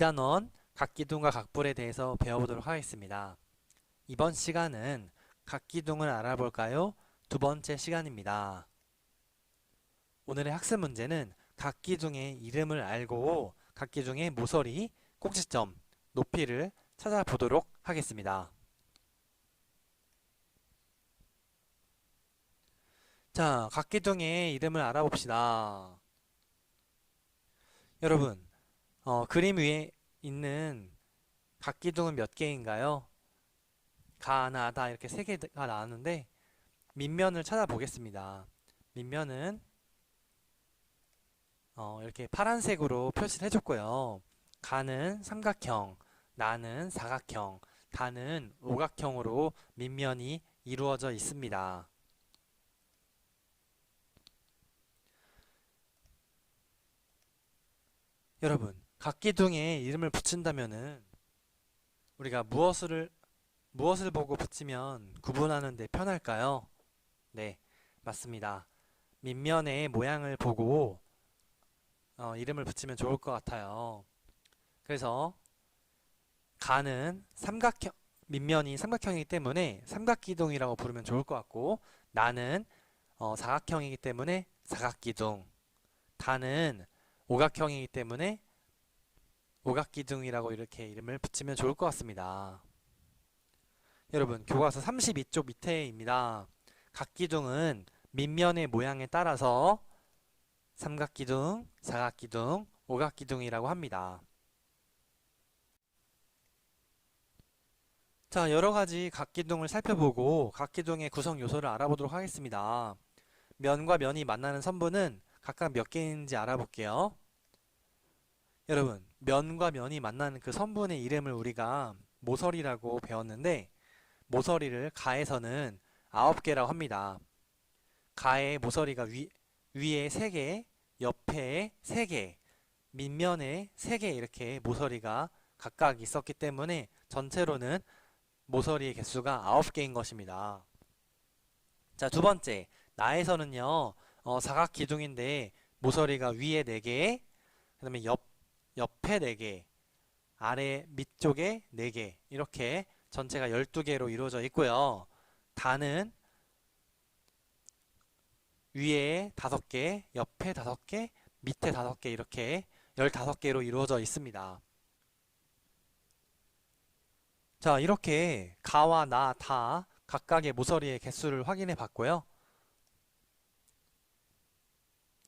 2단원 각기둥과 각불에 대해서 배워보도록 하겠습니다. 이번 시간은 각기둥을 알아볼까요? 두 번째 시간입니다. 오늘의 학습 문제는 각기둥의 이름을 알고 각기둥의 모서리, 꼭지점, 높이를 찾아보도록 하겠습니다. 자, 각기둥의 이름을 알아봅시다. 여러분, 그림 위에 있는 각기둥은 몇 개인가요? 가, 나, 다 이렇게 세 개가 나왔는데 밑면을 찾아보겠습니다. 밑면은 이렇게 파란색으로 표시를 해줬고요. 가는 삼각형, 나는 사각형, 다는 오각형으로 밑면이 이루어져 있습니다. 여러분, 각기둥에 이름을 붙인다면은 우리가 무엇을 보고 붙이면 구분하는 데 편할까요? 네, 맞습니다. 밑면의 모양을 보고 이름을 붙이면 좋을 것 같아요. 그래서 가는 삼각형, 밑면이 삼각형이기 때문에 삼각기둥이라고 부르면 좋을 것 같고, 나는 사각형이기 때문에 사각기둥, 다는 오각형이기 때문에 오각기둥이라고 이렇게 이름을 붙이면 좋을 것 같습니다. 여러분, 교과서 32쪽 밑에입니다. 각기둥은 밑면의 모양에 따라서 삼각기둥, 사각기둥, 오각기둥이라고 합니다. 자, 여러가지 각기둥을 살펴보고 각기둥의 구성 요소를 알아보도록 하겠습니다. 면과 면이 만나는 선분은 각각 몇 개인지 알아볼게요. 여러분, 면과 면이 만나는 그 선분의 이름을 우리가 모서리라고 배웠는데, 모서리를 가에서는 9개라고 합니다. 가의 모서리가 위에 3개, 옆에 3개, 밑면에 3개 이렇게 모서리가 각각 있었기 때문에 전체로는 모서리의 개수가 9개인 것입니다. 자, 두 번째, 나에서는요, 사각기둥인데 모서리가 위에 4개, 그 다음에 옆에 4개, 아래 밑쪽에 4개, 이렇게 전체가 12개로 이루어져 있고요. 다는 위에 5개, 옆에 5개, 밑에 5개 이렇게 15개로 이루어져 있습니다. 자, 이렇게 가와 나, 다 각각의 모서리의 개수를 확인해 봤고요.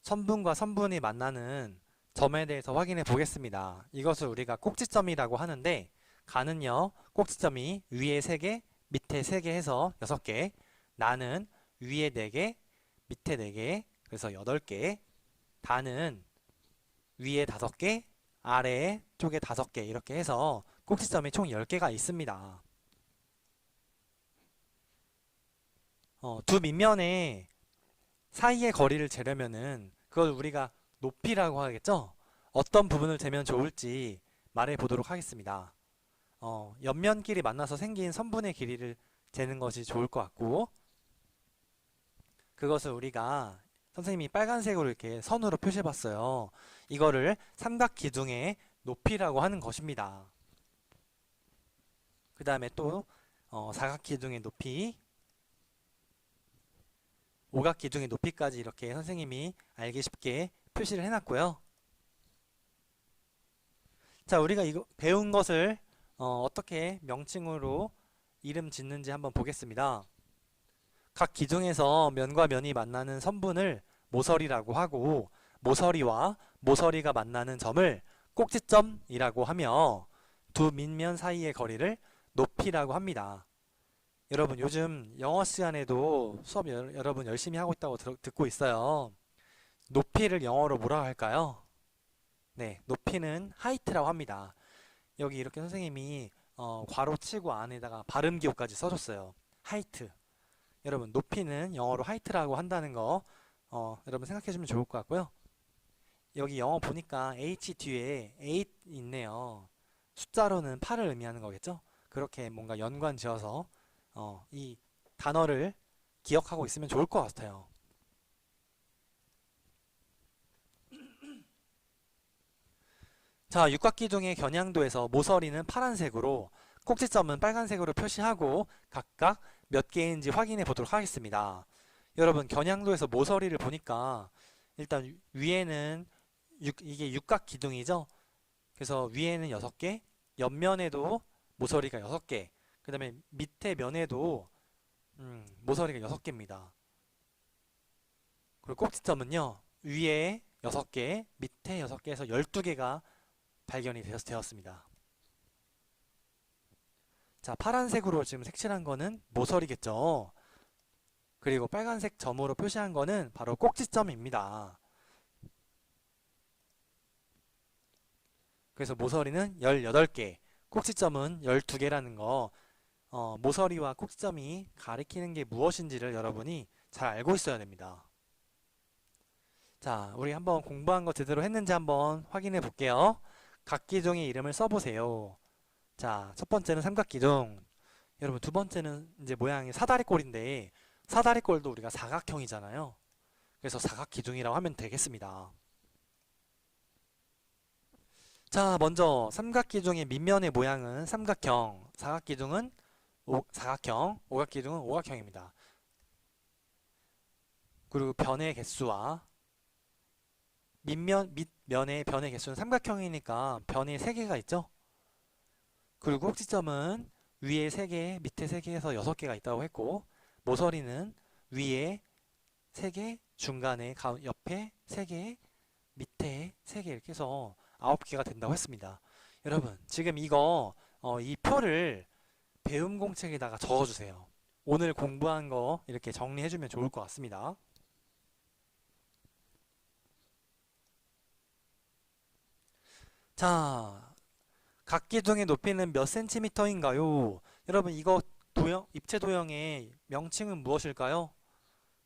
선분과 선분이 만나는 점에 대해서 확인해 보겠습니다. 이것을 우리가 꼭지점이라고 하는데, 가는요, 꼭지점이 위에 3개, 밑에 3개 해서 6개, 나는 위에 4개, 밑에 4개, 그래서 8개, 다는 위에 5개, 아래 쪽에 5개 이렇게 해서 꼭지점이 총 10개가 있습니다. 두 밑면의 사이의 거리를 재려면은 그걸 우리가 높이라고 하겠죠? 어떤 부분을 재면 좋을지 말해 보도록 하겠습니다. 옆면끼리 만나서 생긴 선분의 길이를 재는 것이 좋을 것 같고, 그것을 우리가 선생님이 빨간색으로 이렇게 선으로 표시해 봤어요. 이거를 삼각기둥의 높이라고 하는 것입니다. 그 다음에 또 사각기둥의 높이, 오각기둥의 높이까지 이렇게 선생님이 알기 쉽게 표시를 해놨고요. 자, 우리가 이거 배운 것을 어떻게 명칭으로 이름 짓는지 한번 보겠습니다. 각 기둥에서 면과 면이 만나는 선분을 모서리라고 하고, 모서리와 모서리가 만나는 점을 꼭지점이라고 하며, 두 밑면 사이의 거리를 높이라고 합니다. 여러분, 요즘 영어 시간에도 수업 여러분 열심히 하고 있다고 듣고 있어요. 높이를 영어로 뭐라고 할까요? 네, 높이는 하이트라고 합니다. 여기 이렇게 선생님이 괄호 치고 안에다가 발음 기호까지 써줬어요. 하이트. 여러분, 높이는 영어로 하이트라고 한다는 거 여러분 생각해주면 좋을 것 같고요. 여기 영어 보니까 H 뒤에 8 있네요. 숫자로는 8을 의미하는 거겠죠? 그렇게 뭔가 연관 지어서 이 단어를 기억하고 있으면 좋을 것 같아요. 자, 육각기둥의 겨냥도에서 모서리는 파란색으로 꼭지점은 빨간색으로 표시하고 각각 몇 개인지 확인해 보도록 하겠습니다. 여러분, 겨냥도에서 모서리를 보니까 일단 위에는 이게 육각기둥이죠. 그래서 위에는 6개, 옆면에도 모서리가 6개, 그 다음에 밑에 면에도 모서리가 6개입니다. 그리고 꼭지점은요, 위에 6개, 밑에 6개에서 12개가 발견이 되었습니다. 자, 파란색으로 지금 색칠한 거는 모서리겠죠. 그리고 빨간색 점으로 표시한 거는 바로 꼭지점입니다. 그래서 모서리는 18개, 꼭지점은 12개라는 거, 모서리와 꼭지점이 가리키는 게 무엇인지를 여러분이 잘 알고 있어야 됩니다. 자, 우리 한번 공부한 거 제대로 했는지 한번 확인해 볼게요. 각 기둥의 이름을 써보세요. 자, 첫 번째는 삼각기둥. 여러분, 두 번째는 이제 모양이 사다리꼴인데, 사다리꼴도 우리가 사각형이잖아요. 그래서 사각기둥이라고 하면 되겠습니다. 자, 먼저 삼각기둥의 밑면의 모양은 삼각형, 사각기둥은 사각형, 오각기둥은 오각형입니다. 그리고 변의 개수와 밑면의 변의 개수는 삼각형이니까 변이 3개가 있죠. 그리고 꼭지점은 위에 3개, 밑에 3개에서 6개가 있다고 했고, 모서리는 위에 3개, 중간에 옆에 3개, 밑에 3개 이렇게 해서 9개가 된다고 했습니다. 여러분, 지금 이거 이 표를 배움 공책에다가 적어주세요. 오늘 공부한 거 이렇게 정리해주면 좋을 것 같습니다. 자, 각 기둥의 높이는 몇 센티미터인가요? 여러분, 이거 입체 도형의 명칭은 무엇일까요?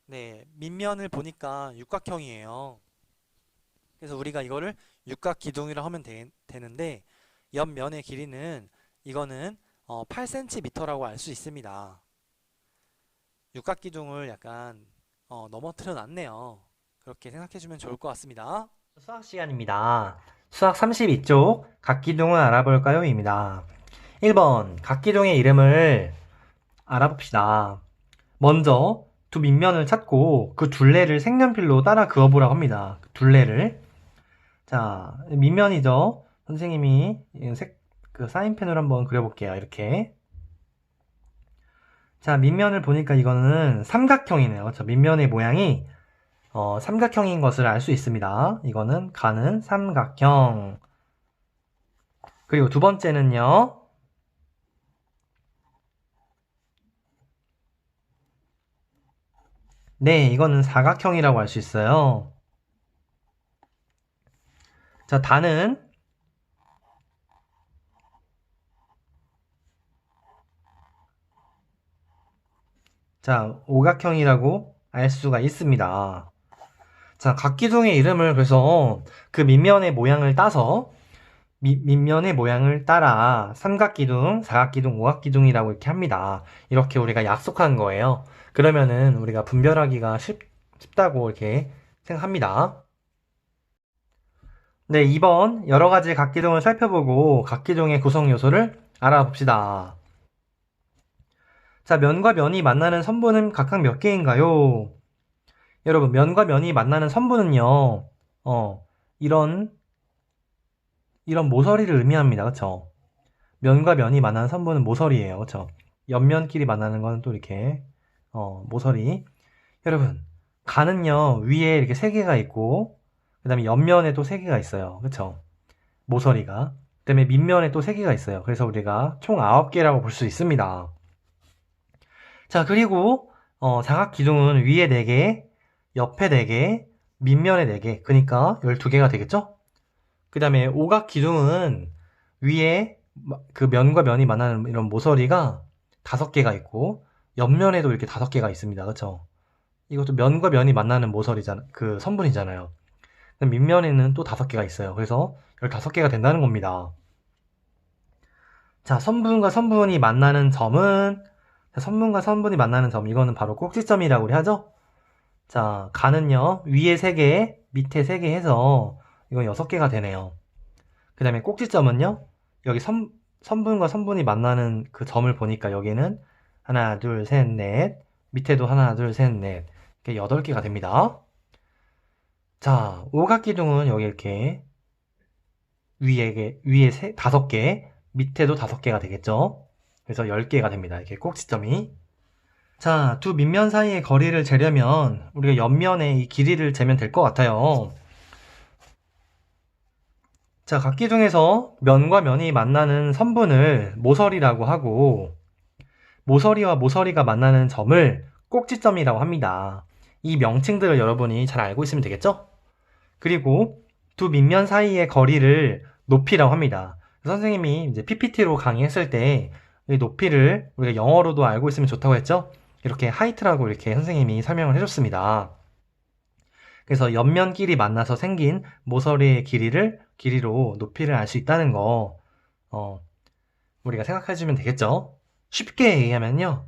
네, 밑면을 보니까 육각형이에요. 그래서 우리가 이거를 육각기둥이라고 하면 되는데, 옆면의 길이는 이거는 8cm라고 알 수 있습니다. 육각기둥을 약간 넘어뜨려 놨네요. 그렇게 생각해주면 좋을 것 같습니다. 수학 시간입니다. 수학 32쪽 각기둥을 알아볼까요? 입니다. 1번 각기둥의 이름을 알아봅시다. 먼저 두 밑면을 찾고 그 둘레를 색연필로 따라 그어보라고 합니다. 그 둘레를. 자, 밑면이죠. 선생님이 그 사인펜으로 한번 그려볼게요. 이렇게. 자, 밑면을 보니까 이거는 삼각형이네요. 저 밑면의 모양이 삼각형인 것을 알 수 있습니다. 이거는 가는 삼각형. 그리고 두 번째는요. 네, 이거는 사각형이라고 할 수 있어요. 자, 다는 오각형이라고 알 수가 있습니다. 자, 각 기둥의 이름을 그래서 그 밑면의 모양을 따서 밑면의 모양을 따라 삼각기둥, 사각기둥, 오각기둥이라고 이렇게 합니다. 이렇게 우리가 약속한 거예요. 그러면은 우리가 분별하기가 쉽다고 이렇게 생각합니다. 네, 2번 여러 가지 각기둥을 살펴보고 각기둥의 구성 요소를 알아봅시다. 자, 면과 면이 만나는 선분은 각각 몇 개인가요? 여러분, 면과 면이 만나는 선분은요, 이런 모서리를 의미합니다. 그쵸? 면과 면이 만나는 선분은 모서리예요. 그쵸? 옆면끼리 만나는 거는 또 이렇게, 모서리. 여러분, 가는요, 위에 이렇게 3개가 있고, 그 다음에 옆면에 또 3개가 있어요. 그쵸? 모서리가. 그 다음에 밑면에 또 3개가 있어요. 그래서 우리가 총 9개라고 볼 수 있습니다. 자, 그리고, 사각기둥은 위에 4개, 옆에 4개, 밑면에 4개. 그러니까 12개가 되겠죠? 그 다음에 오각기둥은 위에 그 면과 면이 만나는 이런 모서리가 5개가 있고, 옆면에도 이렇게 5개가 있습니다. 그쵸? 이것도 면과 면이 만나는 그 선분이잖아요. 밑면에는 또 5개가 있어요. 그래서 15개가 된다는 겁니다. 자, 선분과 선분이 만나는 점은, 선분과 선분이 만나는 점, 이거는 바로 꼭지점이라고 우리 하죠? 자, 가는요, 위에 3개, 밑에 3개 해서, 이건 6개가 되네요. 그 다음에 꼭지점은요, 여기 선분과 선분이 만나는 그 점을 보니까 여기는 하나, 둘, 셋, 넷, 밑에도 하나, 둘, 셋, 넷, 이렇게 8개가 됩니다. 자, 오각기둥은 여기 이렇게 위에 5개, 밑에도 5개가 되겠죠? 그래서 10개가 됩니다. 이렇게 꼭지점이. 자, 두 밑면 사이의 거리를 재려면 우리가 옆면의 이 길이를 재면 될 것 같아요. 자, 각기둥에서 면과 면이 만나는 선분을 모서리라고 하고, 모서리와 모서리가 만나는 점을 꼭지점이라고 합니다. 이 명칭들을 여러분이 잘 알고 있으면 되겠죠? 그리고 두 밑면 사이의 거리를 높이라고 합니다. 선생님이 이제 PPT로 강의했을 때 이 높이를 우리가 영어로도 알고 있으면 좋다고 했죠? 이렇게 하이트라고 이렇게 선생님이 설명을 해줬습니다. 그래서 옆면끼리 만나서 생긴 모서리의 길이로 높이를 알 수 있다는 거, 우리가 생각해주면 되겠죠? 쉽게 얘기하면요.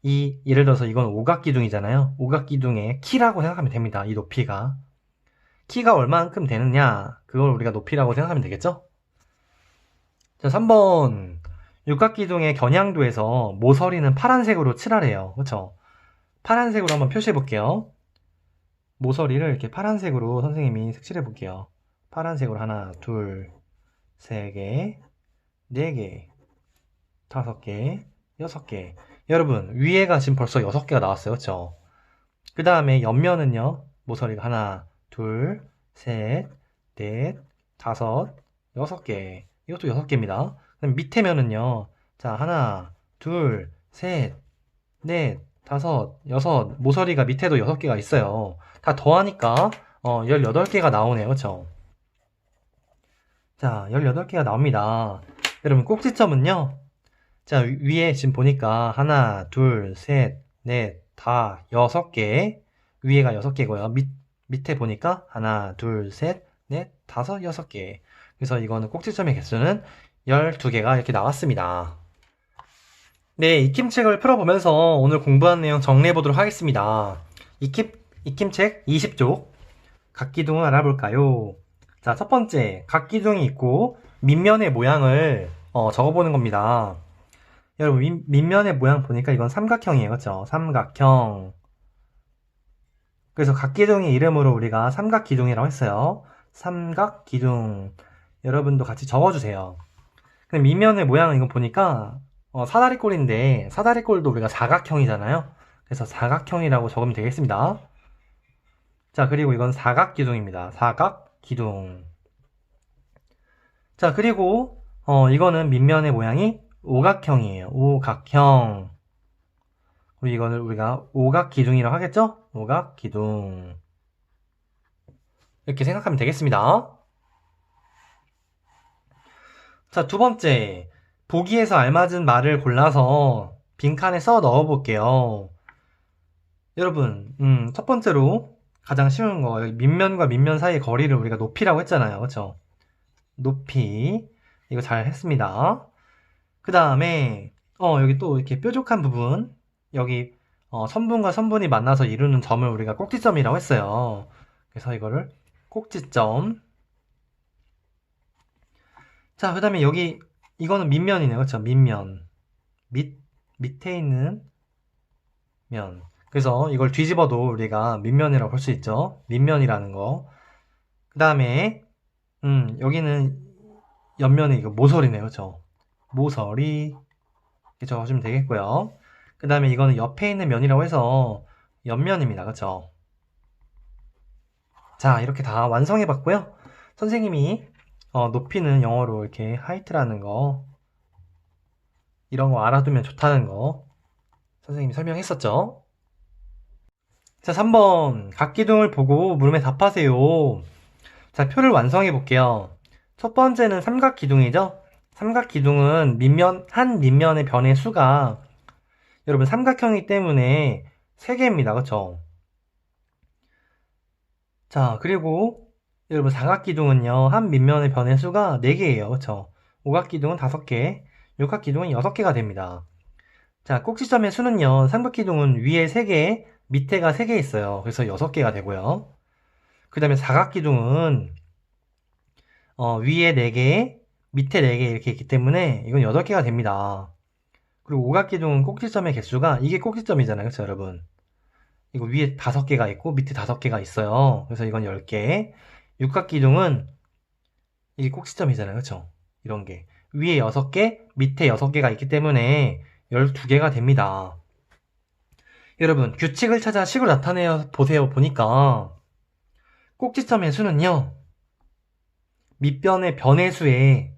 예를 들어서 이건 오각기둥이잖아요. 오각기둥의 키라고 생각하면 됩니다. 이 높이가. 키가 얼마만큼 되느냐, 그걸 우리가 높이라고 생각하면 되겠죠? 자, 3번. 육각기둥의 겨냥도에서 모서리는 파란색으로 칠하래요. 그쵸? 파란색으로 한번 표시해 볼게요. 모서리를 이렇게 파란색으로 선생님이 색칠해 볼게요. 파란색으로 하나, 둘, 세 개, 네 개, 5개, 6개. 여러분, 위에가 지금 벌써 6개가 나왔어요. 그쵸? 그 다음에 옆면은요, 모서리가 하나, 둘, 셋, 넷, 5, 6개. 이것도 6개입니다. 그럼 밑에 면은요, 자, 하나, 둘, 셋, 넷, 5, 6, 모서리가 밑에도 6개가 있어요. 다 더하니까 18개가 나오네요. 그쵸? 자, 18개가 나옵니다. 여러분, 꼭지점은요, 자, 위에 지금 보니까 하나, 둘, 셋, 넷, 다 6개. 위에가 6개고요. 밑에 보니까 하나, 둘, 셋, 넷, 5, 6개. 그래서 이거는 꼭지점의 개수는 12개가 이렇게 나왔습니다. 네, 익힘책을 풀어보면서 오늘 공부한 내용 정리해 보도록 하겠습니다. 익힘책 20쪽. 각기둥을 알아볼까요? 자, 첫 번째, 각기둥이 있고 밑면의 모양을 적어보는 겁니다. 여러분, 밑면의 모양 보니까 이건 삼각형이에요. 그렇죠? 삼각형. 그래서 각기둥의 이름으로 우리가 삼각기둥이라고 했어요. 삼각기둥. 여러분도 같이 적어주세요. 근데 밑면의 모양은 이거 보니까 사다리꼴인데 사다리꼴도 우리가 사각형이잖아요. 그래서 사각형이라고 적으면 되겠습니다. 자, 그리고 이건 사각기둥입니다. 사각기둥. 자, 그리고 이거는 밑면의 모양이 오각형이에요. 오각형. 그리고 이거를 우리가 오각기둥이라고 하겠죠? 오각기둥. 이렇게 생각하면 되겠습니다. 자, 두 번째. 보기에서 알맞은 말을 골라서 빈칸에 써 넣어 볼게요. 여러분, 첫 번째로 가장 쉬운 거, 여기 밑면과 밑면 사이의 거리를 우리가 높이라고 했잖아요. 그쵸? 높이. 이거 잘 했습니다. 그 다음에, 여기 또 이렇게 뾰족한 부분, 여기, 선분과 선분이 만나서 이루는 점을 우리가 꼭지점이라고 했어요. 그래서 이거를 꼭지점. 자, 그 다음에 여기, 이거는 밑면이네요. 그쵸? 밑면. 밑에 있는 면. 그래서 이걸 뒤집어도 우리가 밑면이라고 볼 수 있죠. 밑면이라는 거. 그 다음에, 여기는 옆면이 이거 모서리네요. 그쵸? 모서리. 이렇게 적어주면 되겠고요. 그 다음에 이거는 옆에 있는 면이라고 해서 옆면입니다. 그쵸? 자, 이렇게 다 완성해 봤고요. 선생님이 높이는 영어로 이렇게 하이트라는 거, 이런 거 알아두면 좋다는 거 선생님이 설명했었죠. 자, 3번 각기둥을 보고 물음에 답하세요. 자, 표를 완성해 볼게요. 첫 번째는 삼각기둥이죠. 삼각기둥은 한 밑면의 변의 수가 여러분 삼각형이기 때문에 3개입니다. 그쵸? 자, 그리고 여러분 사각기둥은요, 한 밑면의 변의 수가 4개예요. 그쵸? 오각기둥은 5개, 육각기둥은 6개가 됩니다. 자, 꼭지점의 수는요, 삼각기둥은 위에 3개, 밑에가 3개 있어요. 그래서 6개가 되고요. 그 다음에 사각기둥은 위에 4개, 밑에 4개 이렇게 있기 때문에 이건 8개가 됩니다. 그리고 오각기둥은 꼭지점의 개수가 이게 꼭지점이잖아요. 그렇죠, 여러분? 이거 위에 5개가 있고 밑에 5개가 있어요. 그래서 이건 10개. 육각기둥은 이게 꼭지점이잖아요. 그렇죠? 이런 게. 위에 6개, 밑에 6개가 있기 때문에 12개가 됩니다. 여러분, 규칙을 찾아 식을 나타내어 보세요. 보니까 꼭지점의 수는요. 밑변의 변의 수에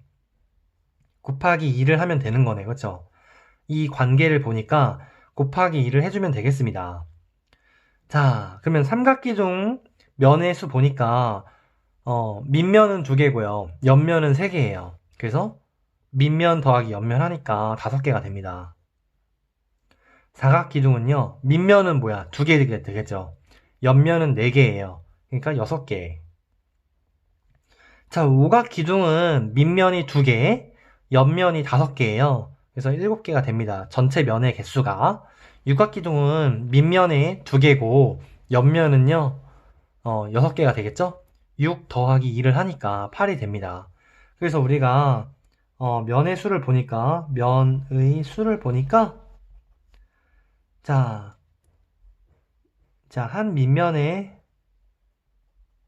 곱하기 2를 하면 되는 거네. 그렇죠? 이 관계를 보니까 곱하기 2를 해주면 되겠습니다. 자, 그러면 삼각기둥 면의 수 보니까 밑면은 2개고요. 옆면은 3개예요. 그래서 밑면 더하기 옆면 하니까 5개가 됩니다. 사각기둥은요. 밑면은 뭐야? 2개 되겠죠. 옆면은 4개예요. 그러니까 6개. 자, 오각기둥은 밑면이 2개, 옆면이 5개예요. 그래서 7개가 됩니다. 전체 면의 개수가. 육각기둥은 밑면에 2개고 옆면은요 6개가 되겠죠? 6 더하기 2를 하니까 8이 됩니다. 그래서 우리가 면의 수를 보니까 자, 한 밑면의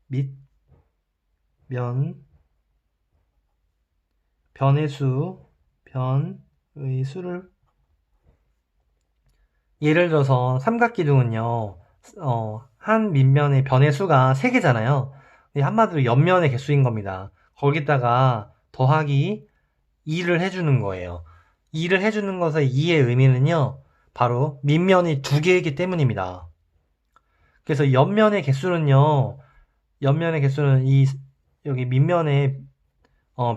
밑면 변의 수를 예를 들어서 삼각기둥은요 한 밑면의 변의 수가 3개잖아요. 한마디로 옆면의 개수인 겁니다. 거기다가 더하기 2를 해주는 거예요. 2를 해주는 것의 2의 의미는요 바로 밑면이 2개이기 때문입니다. 그래서 옆면의 개수는 여기 밑면의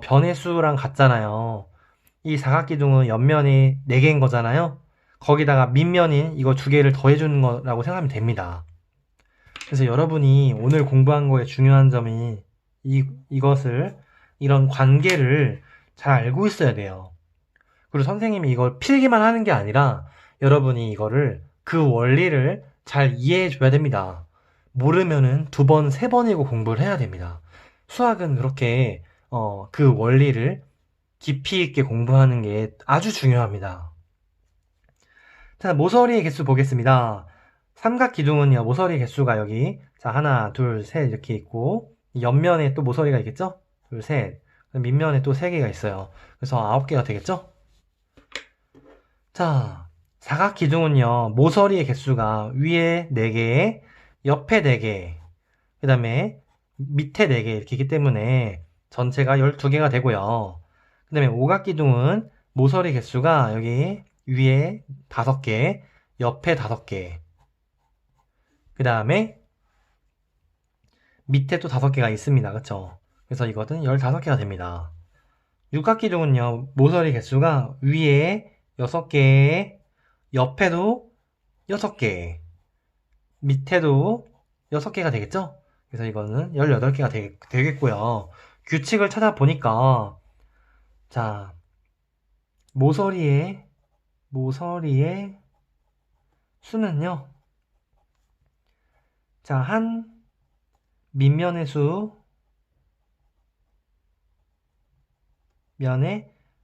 변의 수랑 같잖아요. 이 사각기둥은 옆면이 4개인 거잖아요. 거기다가 밑면인 이거 2개를 더해주는 거라고 생각하면 됩니다. 그래서 여러분이 오늘 공부한 거에 중요한 점이 이런 관계를 잘 알고 있어야 돼요. 그리고 선생님이 이걸 필기만 하는 게 아니라 여러분이 이거를 그 원리를 잘 이해해 줘야 됩니다. 모르면은 2번, 3번이고 공부를 해야 됩니다. 수학은 그렇게 그 원리를 깊이 있게 공부하는 게 아주 중요합니다. 자, 모서리의 개수 보겠습니다. 삼각기둥은요, 모서리 개수가 여기, 자, 하나, 둘, 셋 이렇게 있고, 옆면에 또 모서리가 있겠죠? 둘, 셋. 밑면에 또 3개가 있어요. 그래서 9개가 되겠죠? 자, 사각기둥은요, 모서리의 개수가 위에 4개, 옆에 4개, 그 다음에 밑에 4개 이렇게 있기 때문에 전체가 12개가 되고요. 그 다음에 오각기둥은 모서리 개수가 여기 위에 5개, 옆에 5개, 그 다음에 밑에 또 5개가 있습니다. 그쵸? 그래서 이것은 15개가 됩니다. 육각기둥은요, 모서리 개수가 위에 6개, 옆에도 6개, 밑에도 6개가 되겠죠? 그래서 이거는 18개가 되겠고요. 규칙을 찾아보니까, 자, 모서리의 수는요, 자, 한 밑면의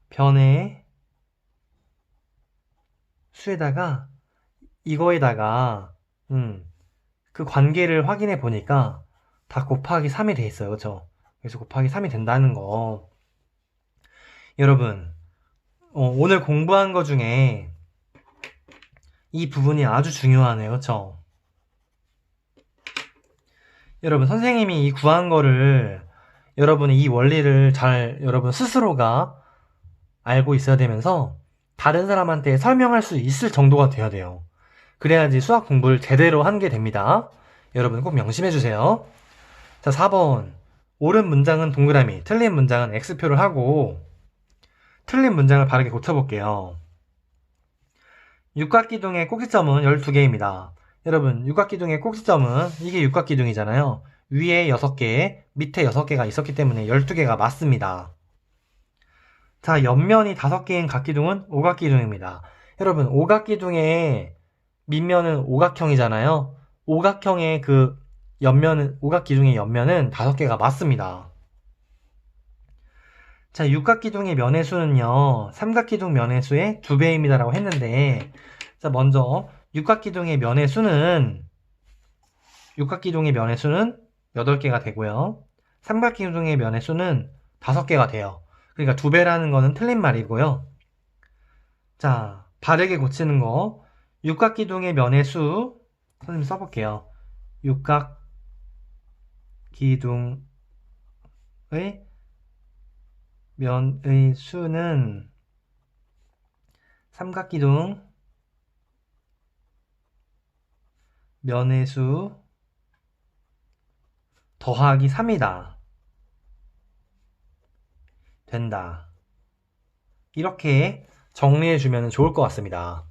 변의 수에다가 이거에다가 그 관계를 확인해 보니까 다 곱하기 3이 돼 있어요. 그렇죠? 그래서 곱하기 3이 된다는 거. 여러분, 오늘 공부한 거 중에 이 부분이 아주 중요하네요. 그렇죠? 여러분, 선생님이 이 구한 거를 여러분이 이 원리를 잘 여러분 스스로가 알고 있어야 되면서 다른 사람한테 설명할 수 있을 정도가 돼야 돼요. 그래야지 수학 공부를 제대로 한 게 됩니다. 여러분 꼭 명심해 주세요. 자, 4번. 옳은 문장은 동그라미, 틀린 문장은 X표를 하고 틀린 문장을 바르게 고쳐볼게요. 육각기둥의 꼭지점은 12개입니다. 여러분, 육각기둥의 꼭지점은 이게 육각기둥이잖아요. 위에 6개, 밑에 6개가 있었기 때문에 12개가 맞습니다. 자, 옆면이 5개인 각기둥은 오각기둥입니다. 여러분, 오각기둥의 밑면은 오각형이잖아요. 오각기둥의 옆면은 5개가 맞습니다. 자, 육각기둥의 면의 수는요, 삼각기둥 면의 수의 2배입니다라고 했는데, 자, 먼저 육각기둥의 면의 수는 8개가 되고요. 삼각기둥의 면의 수는 5개가 돼요. 그러니까 2배라는 거는 틀린 말이고요. 자, 바르게 고치는 거. 육각기둥의 면의 수, 선생님 써볼게요. 육각기둥의 면의 수는 삼각기둥 면의 수 더하기 3이다. 된다. 이렇게 정리해주면 좋을 것 같습니다.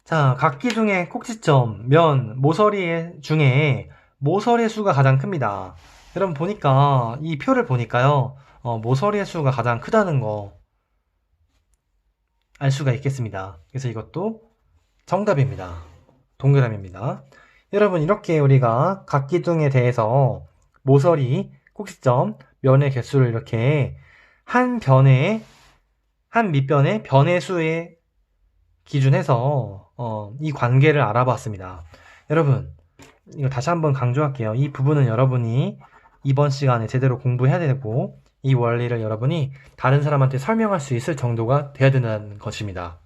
자, 각기둥의 꼭지점, 면, 모서리 중에 모서리의 수가 가장 큽니다. 여러분 보니까 이 표를 보니까요. 모서리의 수가 가장 크다는 거 알 수가 있겠습니다. 그래서 이것도 정답입니다. 동그라미입니다. 여러분 이렇게 우리가 각기둥에 대해서 모서리, 꼭지점, 면의 개수를 이렇게 한 밑변의 변의 수에 기준해서 이 관계를 알아봤습니다. 여러분 이거 다시 한번 강조할게요. 이 부분은 여러분이 이번 시간에 제대로 공부해야 되고 이 원리를 여러분이 다른 사람한테 설명할 수 있을 정도가 돼야 된다는 것입니다.